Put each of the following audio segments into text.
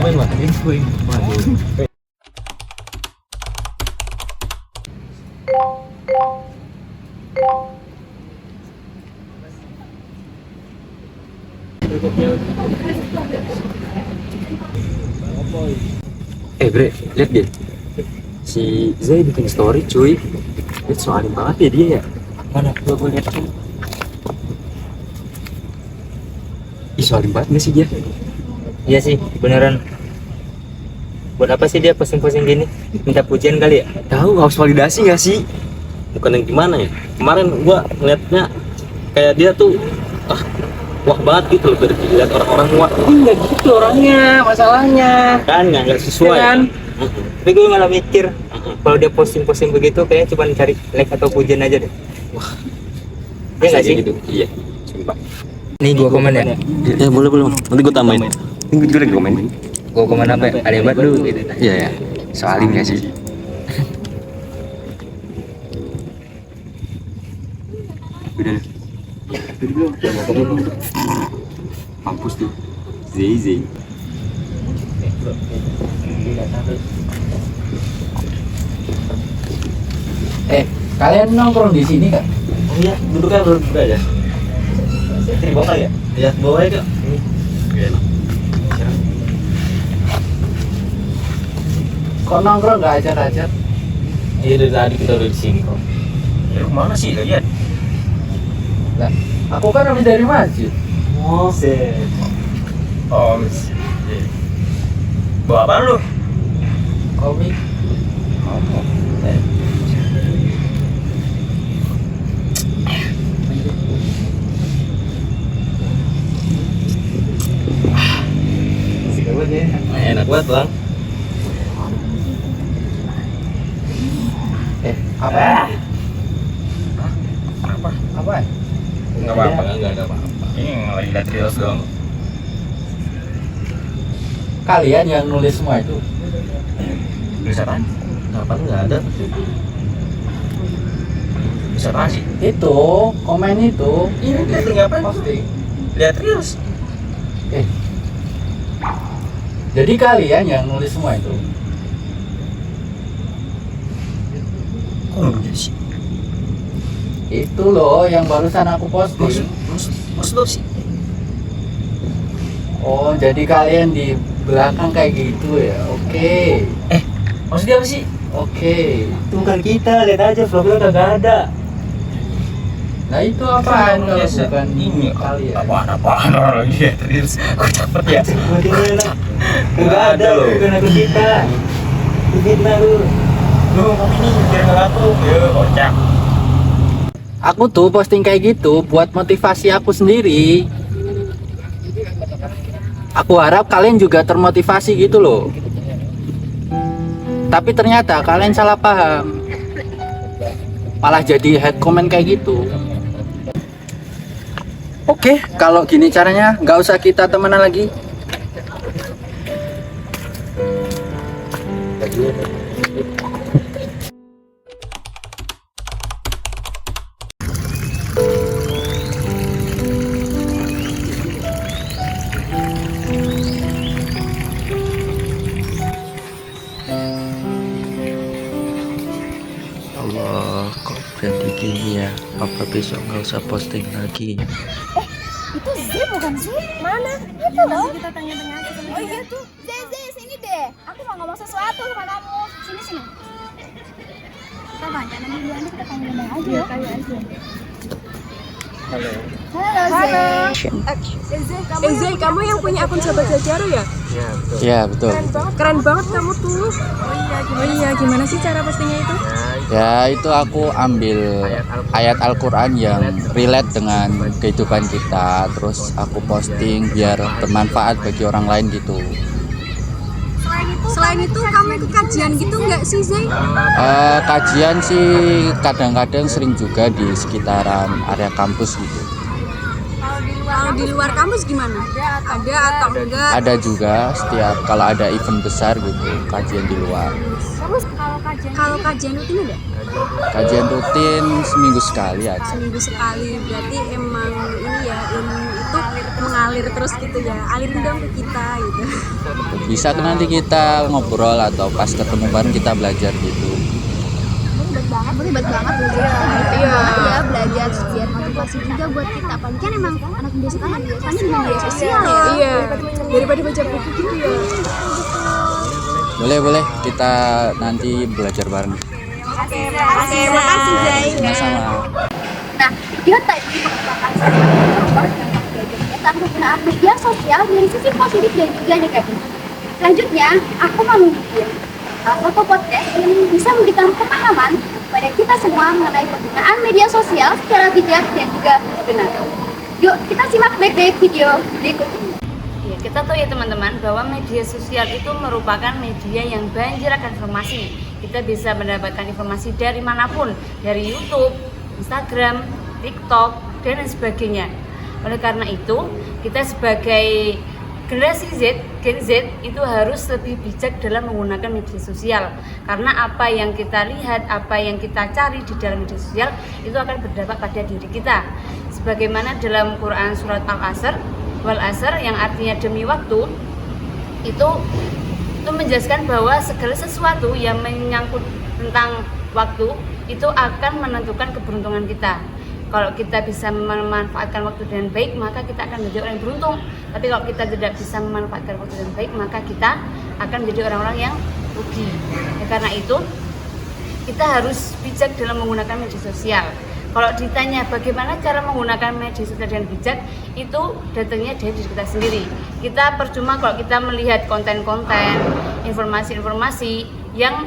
main lah. Waduh. Bre, lihat deh. Si Zai bikin story cuy. Itu soalin banget ya dia ya. Mana? Gua lihat. Ih, soalin banget gak sih dia? Iya sih, beneran. Buat apa sih dia posting-posting gini? Minta pujian kali ya? Tahu harus validasi gak sih? Bukan yang gimana ya, kemarin gua ngeliatnya kayak dia tuh wah banget gitu loh, dari dilihat orang-orang wah Enggak gitu orangnya, masalahnya. kan nggak sesuai Kan? Mm-mm. Tapi gue malah mikir, kalau dia posting-posting begitu kayaknya cuma cari like atau pujian aja deh. Wah. Iya nggak sih? gitu iya sumpah. Nih gua komen ya. Ya boleh nanti gua tambahin. Ini gue juga lagi komen. Gua komen apa ya? Ada hebat lu gitu. Iya ya. Soalin gak sih? Udah. Mampus tuh. Zai. Kalian nongkrong di sini kan? Oh iya, duduknya berdua aja. Di bawah kali ya? Iya, bawah aja. Kok nongkrong nggak ajak-ajak? Iya, dari tadi kita udah di sini kok. Ya, kemana sih kalian? Lah, aku kan habis dari masjid. Oh, sih. Oh, bawa apa lu? Komik. Enak banget bang. Apa? Apa? Apa? Nggak apa-apa, nggak ada apa-apa. Ini lagi lihat reels dong. Kalian yang nulis semua itu? Bisa apa? Apa nggak ada? Bisa apa sih? Itu, komen itu. Ini lihat apa? Posting. Lihat reels. Jadi kalian yang nulis semua itu? Oh iya sih. Itu loh yang barusan aku posting. Maksud lo sih? Oh, jadi kalian di belakang kayak gitu ya? Oke. Maksudnya apa sih? Oke. Itu bukan kita, lihat aja vlognya kagak ada. Nah itu apaan kalau Biasa. bukan Ini kalian? apaan orang lagi lihat reels. Aku cepet ya. Kagak ada loh. bukan aku kita. Fitnah lu. Lu ngomong ini biar nggak ngantuk. Ya, kocak. Aku tuh posting kayak gitu buat motivasi aku sendiri. Aku harap kalian juga termotivasi gitu loh. Tapi ternyata kalian salah paham. Malah jadi head comment kayak gitu. Oke, kalau gini caranya nggak usah kita temenan lagi. Allah, kok berhenti gini ya? Apa besok nggak usah posting lagi? Itu Z bukan sih? Mana? Itu loh. Kita tanya-tanya aja sama dia. Oh iya tuh. Z, sini deh. Aku mau ngomong sesuatu sama kamu. Sini. Kita tanya nanti dia nanti kita tanya aja. Iya, tanya aja. Halo. Z, kamu yang punya akun sahabat Jajaro ya? Ya betul. Keren banget kamu tuh. Oh iya, gimana sih cara postingnya itu? Ya itu aku ambil ayat Al-Quran yang relate dengan kehidupan kita, terus aku posting biar bermanfaat bagi orang lain gitu. Selain itu kamu ikut kajian gitu nggak sih, Zay? Kajian sih kadang-kadang sering juga di sekitaran area kampus gitu. Kalau di luar kampus gimana? Ada atau enggak? Ada juga setiap kalau ada event besar gitu kajian di luar. Terus kalau kajian rutin ada? Kajian rutin seminggu sekali aja. Seminggu sekali, berarti emang ini ya, ilmu itu mengalir terus gitu ya, alirin dong ke kita gitu. Bisa kan nanti kita ngobrol atau pas ketemu bareng kita belajar gitu. Ribet banget belajar. Iya, belajar biar motivasi juga buat kita. Apalagi kan emang anak media sosial kan banyak di media sosial ya. Iya, daripada baca buku gitu ya. Boleh kita nanti belajar bareng. Makasih Zai. Sama-sama. Nah, dia tadi mengatakan bahwa kita menggunakan media sosial dari sisi positif dan juga negatif. Selanjutnya, aku mau membuat satu podcast yang bisa memberikan pemahaman pada kita semua mengenai penggunaan media sosial secara bijak dan juga benar. Yuk, kita simak baik-baik video berikut ini. Ya, kita tahu ya teman-teman bahwa media sosial itu merupakan media yang banjir akan informasi. Kita bisa mendapatkan informasi dari manapun, dari YouTube, Instagram, TikTok, dan lain sebagainya. Oleh karena itu, kita sebagai generasi Gen Z itu harus lebih bijak dalam menggunakan media sosial. Karena apa yang kita lihat, apa yang kita cari di dalam media sosial itu akan berdampak pada diri kita. Sebagaimana dalam Quran surat Al-Asr, wal asr yang artinya demi waktu, itu menjelaskan bahwa segala sesuatu yang menyangkut tentang waktu itu akan menentukan keberuntungan kita. Kalau kita bisa memanfaatkan waktu dengan baik, maka kita akan menjadi orang yang beruntung. Tapi kalau kita tidak bisa memanfaatkan waktu dengan baik, maka kita akan menjadi orang-orang yang rugi. Ya, karena itu kita harus bijak dalam menggunakan media sosial. Kalau ditanya bagaimana cara menggunakan media sosial dengan bijak, itu datangnya dari diri kita sendiri. Kita percuma kalau kita melihat konten-konten, informasi-informasi yang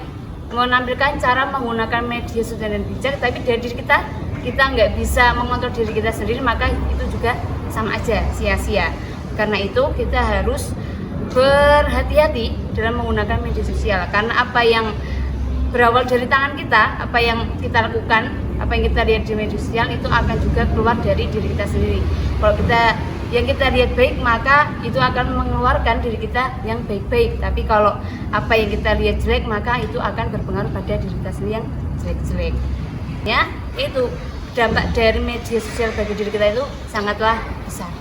menampilkan cara menggunakan media sosial dengan bijak, tapi dari diri kita nggak bisa mengontrol diri kita sendiri, maka itu juga sama aja sia-sia. Karena itu kita harus berhati-hati dalam menggunakan media sosial, karena apa yang berawal dari tangan kita, apa yang kita lakukan, apa yang kita lihat di media sosial itu akan juga keluar dari diri kita sendiri. Kalau yang kita lihat baik, maka itu akan mengeluarkan diri kita yang baik-baik. Tapi kalau apa yang kita lihat jelek, maka itu akan berpengaruh pada diri kita sendiri yang jelek-jelek. Ya, itu dampak dari media sosial bagi diri kita itu sangatlah besar.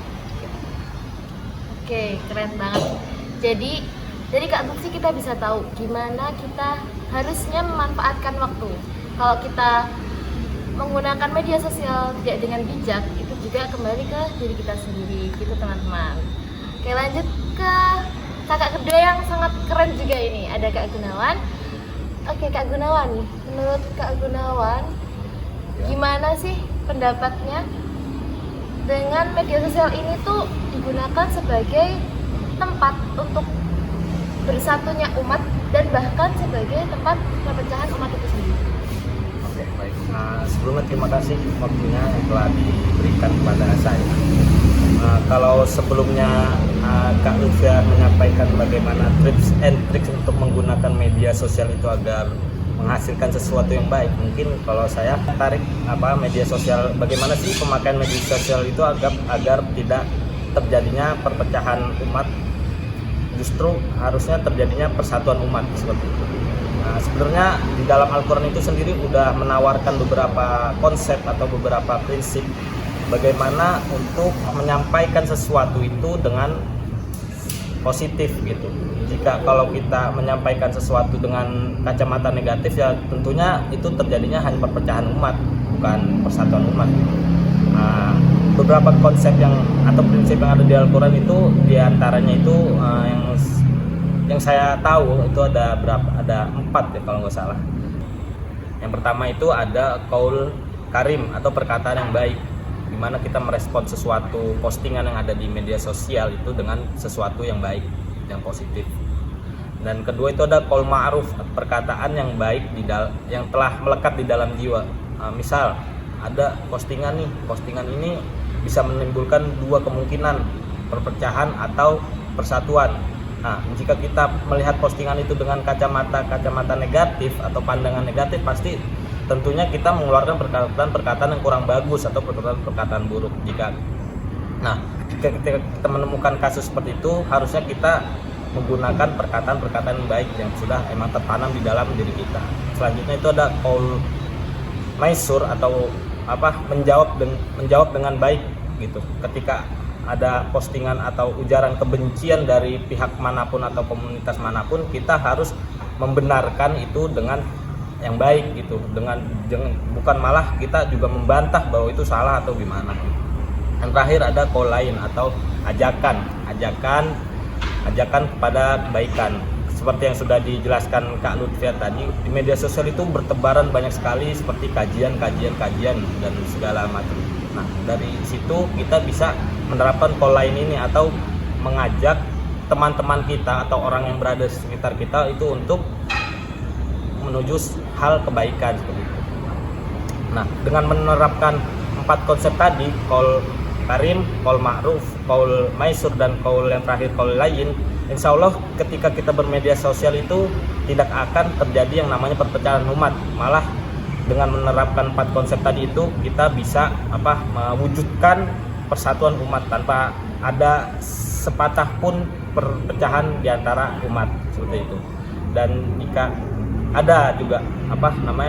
Oke, keren banget. Jadi dari Kak Tuksi kita bisa tahu gimana kita harusnya memanfaatkan waktu. Kalau kita menggunakan media sosial tidak dengan bijak, itu juga kembali ke diri kita sendiri, gitu teman-teman. Oke, lanjut ke kakak kedua yang sangat keren juga ini, ada Kak Gunawan. Oke, Kak Gunawan, menurut Kak Gunawan, gimana sih pendapatnya dengan media sosial ini tuh digunakan sebagai tempat untuk bersatunya umat dan bahkan sebagai tempat perpecahan umat itu sendiri? Oke, baik. Sebelumnya terima kasih waktunya yang telah diberikan kepada saya. Kalau sebelumnya Kak Lutfia menyampaikan bagaimana tips and tricks untuk menggunakan media sosial itu agar menghasilkan sesuatu yang baik, mungkin kalau saya tarik media sosial, bagaimana sih pemakaian media sosial itu agar tidak terjadinya perpecahan umat, justru harusnya terjadinya persatuan umat seperti itu. Nah, sebenarnya di dalam Al-Quran itu sendiri sudah menawarkan beberapa konsep atau beberapa prinsip bagaimana untuk menyampaikan sesuatu itu dengan positif gitu. Jika kalau kita menyampaikan sesuatu dengan kacamata negatif, ya tentunya itu terjadinya hanya perpecahan umat, bukan persatuan umat. Nah, beberapa konsep atau prinsip yang ada di Al-Quran itu diantaranya itu yang saya tahu itu ada 4 ya kalau nggak salah. Yang pertama itu ada qaul karim atau perkataan yang baik, di mana kita merespon sesuatu postingan yang ada di media sosial itu dengan sesuatu yang baik, yang positif. Dan kedua itu ada qaul ma'ruf, perkataan yang baik yang telah melekat di dalam jiwa. Misal ada postingan ini bisa menimbulkan 2 kemungkinan, perpecahan atau persatuan. Nah, jika kita melihat postingan itu dengan kacamata negatif atau pandangan negatif, pasti tentunya kita mengeluarkan perkataan yang kurang bagus atau perkataan buruk. Jika kita menemukan kasus seperti itu, harusnya kita menggunakan perkataan yang baik yang sudah emang tertanam di dalam diri kita. Selanjutnya itu ada qaul maisur atau menjawab dengan baik gitu. Ketika ada postingan atau ujaran kebencian dari pihak manapun atau komunitas manapun, kita harus membenarkan itu dengan yang baik gitu, bukan malah kita juga membantah bahwa itu salah atau gimana. Yang terakhir ada call lain atau ajakan kepada kebaikan. Seperti yang sudah dijelaskan Kak Lutfia tadi, di media sosial itu bertebaran banyak sekali seperti kajian dan segala macam. Nah, dari situ kita bisa menerapkan call line ini atau mengajak teman-teman kita atau orang yang berada di sekitar kita itu untuk menuju hal kebaikan seperti itu. Nah, dengan menerapkan 4 konsep tadi, call karim, call ma'ruf, call maisur, dan call yang terakhir call lain, insya Allah ketika kita bermedia sosial itu tidak akan terjadi yang namanya perpecahan umat. Malah dengan menerapkan 4 konsep tadi itu kita bisa mewujudkan persatuan umat tanpa ada sepatah pun perpecahan di antara umat seperti itu. Dan jika ada juga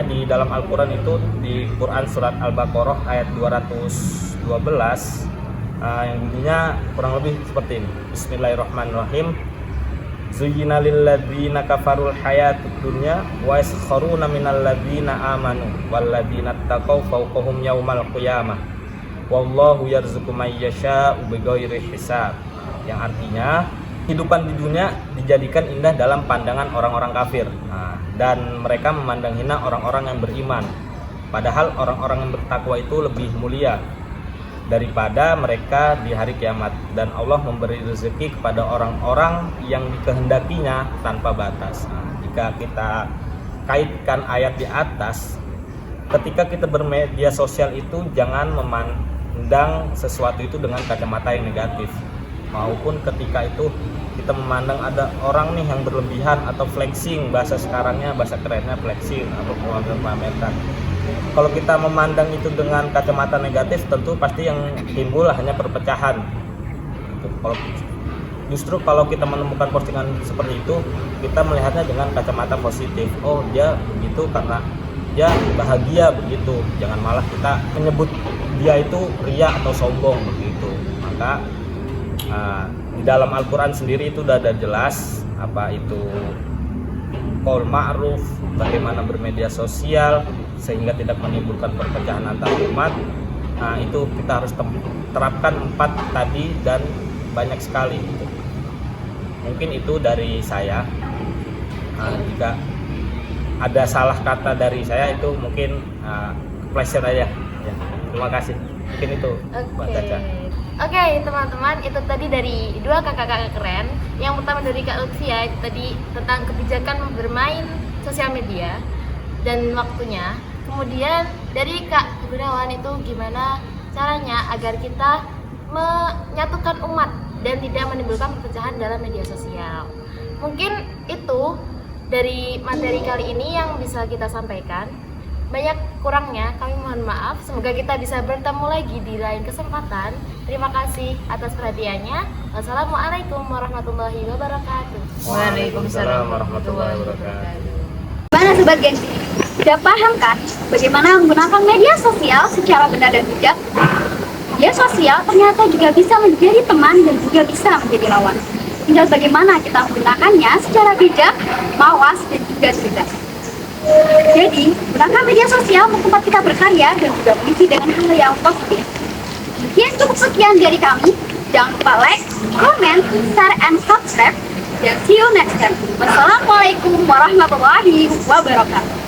di dalam Al-Qur'an itu, di Quran surat Al-Baqarah ayat 212 yang bunyinya kurang lebih seperti ini. Bismillahirrahmanirrahim. Zuyyina lil ladzina kafarul hayatud dunya wa yaskharuna minal ladzina amanu wal ladzina taqaw fawqahum yaumal qiyamah wallahu yarzuqu may yasha'u bighairi hisab. Yang artinya kehidupan di dunia dijadikan indah dalam pandangan orang-orang kafir, dan mereka memandang hina orang-orang yang beriman, padahal orang-orang yang bertakwa itu lebih mulia daripada mereka di hari kiamat, dan Allah memberi rezeki kepada orang-orang yang dikehendakinya tanpa batas. Jika kita kaitkan ayat di atas, ketika kita bermedia sosial itu jangan memandang sesuatu itu dengan kacamata yang negatif, maupun ketika itu kita memandang ada orang nih yang berlebihan atau flexing, bahasa sekarangnya, bahasa kerennya flexing atau pamer-pamerkan. Kalau kita memandang itu dengan kacamata negatif, tentu pasti yang timbul hanya perpecahan. Justru kalau kita menemukan postingan seperti itu, kita melihatnya dengan kacamata positif. Oh, dia begitu karena dia bahagia begitu. Jangan malah kita menyebut dia itu ria atau sombong begitu. Maka di dalam Al-Quran sendiri itu sudah ada jelas apa itu qaul ma'ruf, bagaimana bermedia sosial sehingga tidak menimbulkan perpecahan antar umat. Nah, itu kita harus terapkan 4 tadi dan banyak sekali. Mungkin itu dari saya. Jika ada salah kata dari saya itu mungkin pleasure aja. Ya, terima kasih. Mungkin itu Mbak Caca. Oke, teman-teman, itu tadi dari 2 kakak-kakak keren. Yang pertama dari Kak Lutfia, itu tadi tentang kebijakan bermain sosial media dan waktunya. Kemudian dari Kak Gunawan itu gimana caranya agar kita menyatukan umat dan tidak menimbulkan perpecahan dalam media sosial. Mungkin itu dari materi kali ini yang bisa kita sampaikan. Banyak kurangnya kami mohon maaf. Semoga kita bisa bertemu lagi di lain kesempatan. Terima kasih atas perhatiannya. Wassalamualaikum warahmatullahi wabarakatuh. Waalaikumsalam warahmatullahi wabarakatuh. Gimana Sobat Gengsi? Sudah paham kan bagaimana menggunakan media sosial secara benar dan bijak? Media sosial ternyata juga bisa menjadi teman dan juga bisa menjadi lawan. Tinggal bagaimana kita menggunakannya secara bijak, mawas, dan juga cerdas. Jadi, gunakan media sosial untuk tempat kita berkarya dan juga mengisi dengan hal yang positif. Mungkin cukup sekian dari kami. Jangan lupa like, comment, share, and subscribe. Dan see you next time. Wassalamualaikum warahmatullahi wabarakatuh.